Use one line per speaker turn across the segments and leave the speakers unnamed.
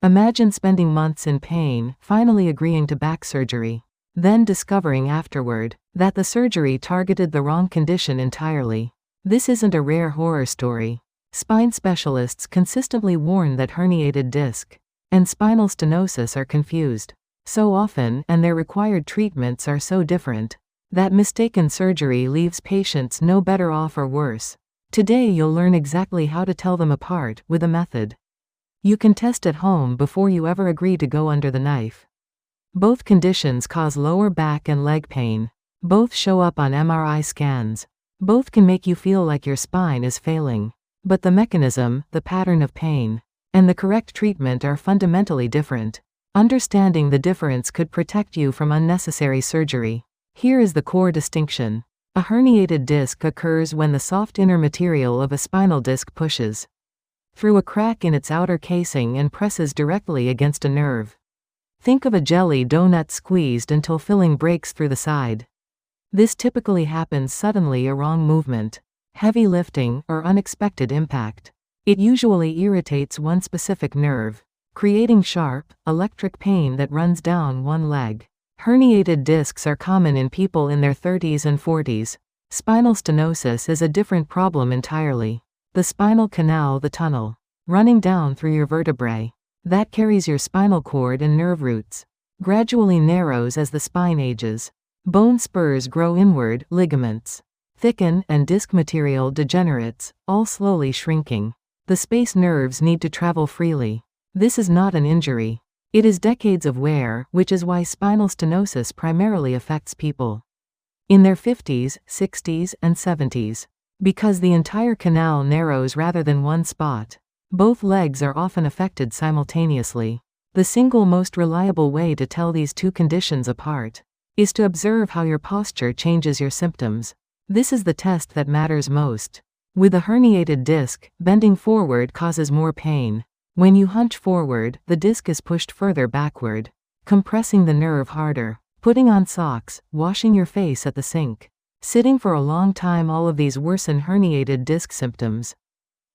Imagine spending months in pain, finally agreeing to back surgery. Then discovering afterward that the surgery targeted the wrong condition entirely. This isn't a rare horror story. Spine specialists consistently warn that herniated disc and spinal stenosis are confused so often, and their required treatments are so different, that mistaken surgery leaves patients no better off or worse. Today you'll learn exactly how to tell them apart with a method you can test at home before you ever agree to go under the knife. Both conditions cause lower back and leg pain. Both show up on MRI scans. Both can make you feel like your spine is failing. But the mechanism, the pattern of pain, and the correct treatment are fundamentally different. Understanding the difference could protect you from unnecessary surgery. Here is the core distinction. A herniated disc occurs when the soft inner material of a spinal disc pushes through a crack in its outer casing and presses directly against a nerve. Think of a jelly donut squeezed until filling breaks through the side. This typically happens suddenly, a wrong movement, heavy lifting, or unexpected impact. It usually irritates one specific nerve, creating sharp, electric pain that runs down one leg. Herniated discs are common in people in their 30s and 40s. Spinal stenosis is a different problem entirely. The spinal canal, the tunnel running down through your vertebrae that carries your spinal cord and nerve roots, gradually narrows as the spine ages. Bone spurs grow inward, ligaments thicken, and disc material degenerates, all slowly shrinking. The space nerves need to travel freely. This is not an injury. It is decades of wear, which is why spinal stenosis primarily affects people in their 50s, 60s, and 70s. Because the entire canal narrows rather than one spot, both legs are often affected simultaneously. The single most reliable way to tell these two conditions apart is to observe how your posture changes your symptoms. This is the test that matters most. With a herniated disc, bending forward causes more pain. When you hunch forward, the disc is pushed further backward, compressing the nerve harder. Putting on socks, washing your face at the sink, sitting for a long time, all of these worsen herniated disc symptoms.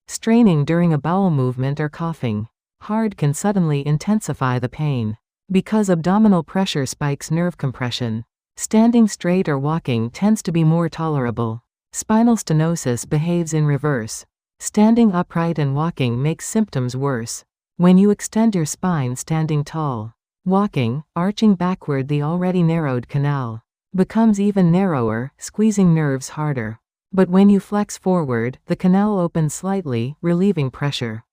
Straining during a bowel movement or coughing hard can suddenly intensify the pain. Because abdominal pressure spikes nerve compression, standing straight or walking tends to be more tolerable. Spinal stenosis behaves in reverse. Standing upright and walking makes symptoms worse. When you extend your spine standing tall, walking, arching backward, the already narrowed canal becomes even narrower, squeezing nerves harder. But when you flex forward, the canal opens slightly, relieving pressure.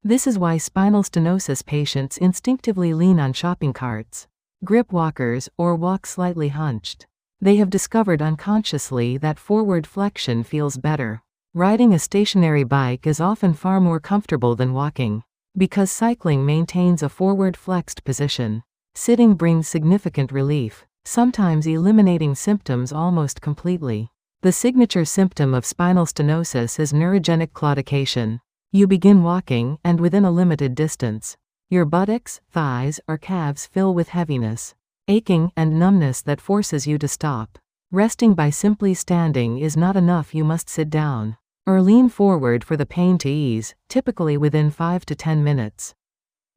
This is why spinal stenosis patients instinctively lean on shopping carts, grip walkers, or walk slightly hunched. They have discovered unconsciously that forward flexion feels better. Riding a stationary bike is often far more comfortable than walking, because cycling maintains a forward flexed position. Sitting brings significant relief, sometimes eliminating symptoms almost completely. The signature symptom of spinal stenosis is neurogenic claudication. You begin walking, and within a limited distance, your buttocks, thighs, or calves fill with heaviness, aching, and numbness that forces you to stop. Resting by simply standing is not enough. You must sit down or lean forward for the pain to ease, typically within 5 to 10 minutes.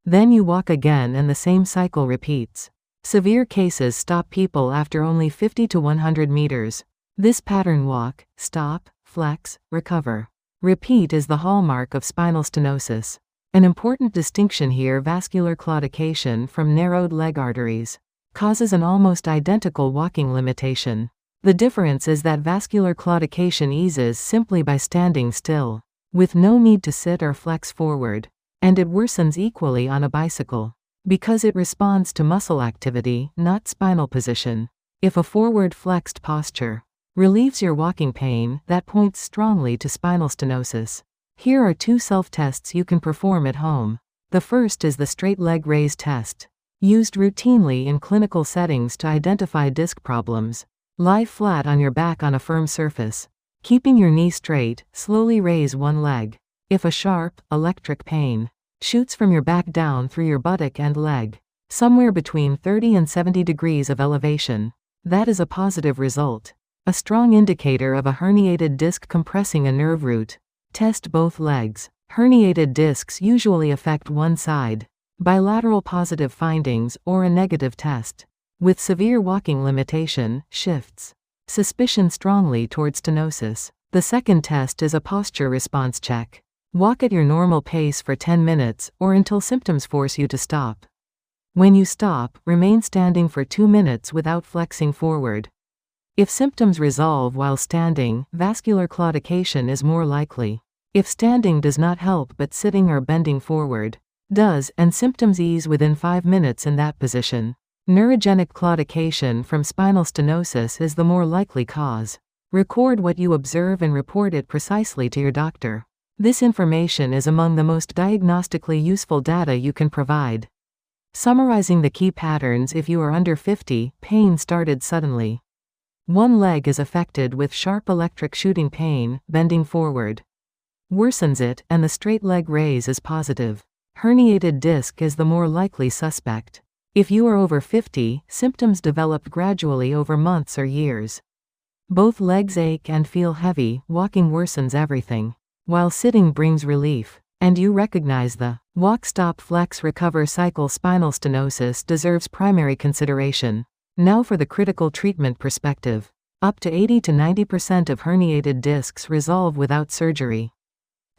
Then you walk again and the same cycle repeats. Severe cases stop people after only 50 to 100 meters. This pattern, walk, stop, flex, recover, repeat, is the hallmark of spinal stenosis. An important distinction here: vascular claudication from narrowed leg arteries causes an almost identical walking limitation. The difference is that vascular claudication eases simply by standing still, with no need to sit or flex forward, and it worsens equally on a bicycle, because it responds to muscle activity, not spinal position. If a forward flexed posture relieves your walking pain, that points strongly to spinal stenosis. Here are 2 self-tests you can perform at home. The first is the straight leg raise test, used routinely in clinical settings to identify disc problems. Lie flat on your back on a firm surface. Keeping your knee straight, slowly raise one leg. If a sharp, electric pain shoots from your back down through your buttock and leg, somewhere between 30 and 70 degrees of elevation, that is a positive result, a strong indicator of a herniated disc compressing a nerve root. Test both legs. Herniated discs usually affect one side. bilateral positive findings, or a negative test. With severe walking limitation, shifts suspicion strongly toward stenosis. The second test is a posture response check. Walk at your normal pace for 10 minutes, or until symptoms force you to stop. When you stop, remain standing for 2 minutes without flexing forward. If symptoms resolve while standing, vascular claudication is more likely. If standing does not help but sitting or bending forward does, and symptoms ease within 5 minutes in that position, neurogenic claudication from spinal stenosis is the more likely cause. Record what you observe and report it precisely to your doctor. This information is among the most diagnostically useful data you can provide. Summarizing the key patterns: if you are under 50, pain started suddenly. One leg is affected with sharp electric shooting pain, bending forward worsens it, and the straight leg raise is positive. Herniated disc is the more likely suspect. If you are over 50, symptoms developed gradually over months or years. Both legs ache and feel heavy, walking worsens everything, while sitting brings relief. And you recognize the walk, stop, flex, recover cycle. Spinal stenosis deserves primary consideration. Now for the critical treatment perspective. Up to 80 to 90% of herniated discs resolve without surgery.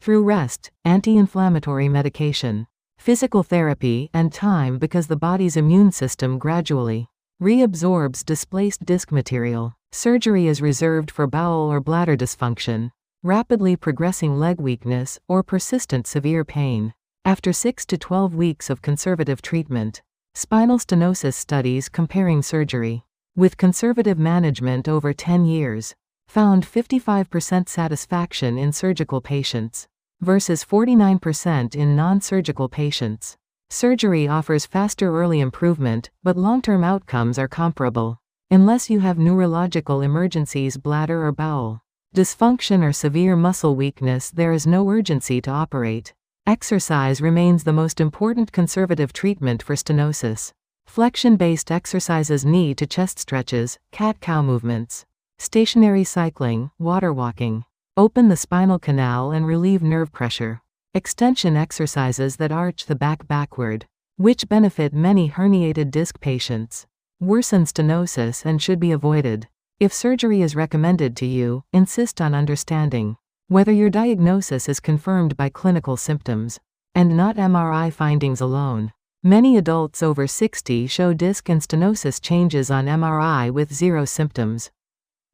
Through rest, anti-inflammatory medication, physical therapy, and time, because the body's immune system gradually reabsorbs displaced disc material. Surgery is reserved for bowel or bladder dysfunction, rapidly progressing leg weakness, or persistent severe pain. After 6 to 12 weeks of conservative treatment, spinal stenosis studies comparing surgery with conservative management over 10 years found 55% satisfaction in surgical patients versus 49% in non-surgical patients. Surgery offers faster early improvement, but long-term outcomes are comparable. Unless you have neurological emergencies, bladder or bowel dysfunction, or severe muscle weakness, there is no urgency to operate. Exercise remains the most important conservative treatment for stenosis. Flexion-based exercises, knee to chest stretches, cat-cow movements, stationary cycling, water walking, open the spinal canal and relieve nerve pressure. Extension exercises that arch the back backward, which benefit many herniated disc patients, worsen stenosis and should be avoided. If surgery is recommended to you, insist on understanding whether your diagnosis is confirmed by clinical symptoms and not MRI findings alone. Many adults over 60 show disc and stenosis changes on MRI with 0 symptoms.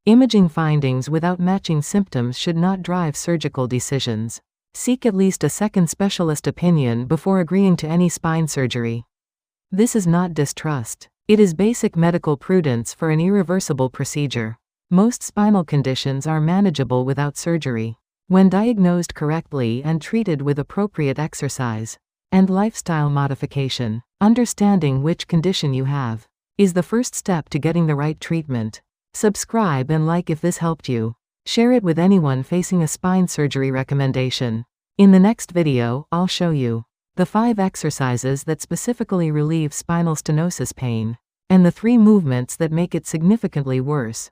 Imaging findings without matching symptoms should not drive surgical decisions. Seek at least a second specialist opinion before agreeing to any spine surgery. This is not distrust. It is basic medical prudence for an irreversible procedure. Most spinal conditions are manageable without surgery. When diagnosed correctly and treated with appropriate exercise and lifestyle modification, understanding which condition you have is the first step to getting the right treatment. Subscribe and like if this helped you. Share it with anyone facing a spine surgery recommendation. In the next video, I'll show you the 5 exercises that specifically relieve spinal stenosis pain, and the 3 movements that make it significantly worse.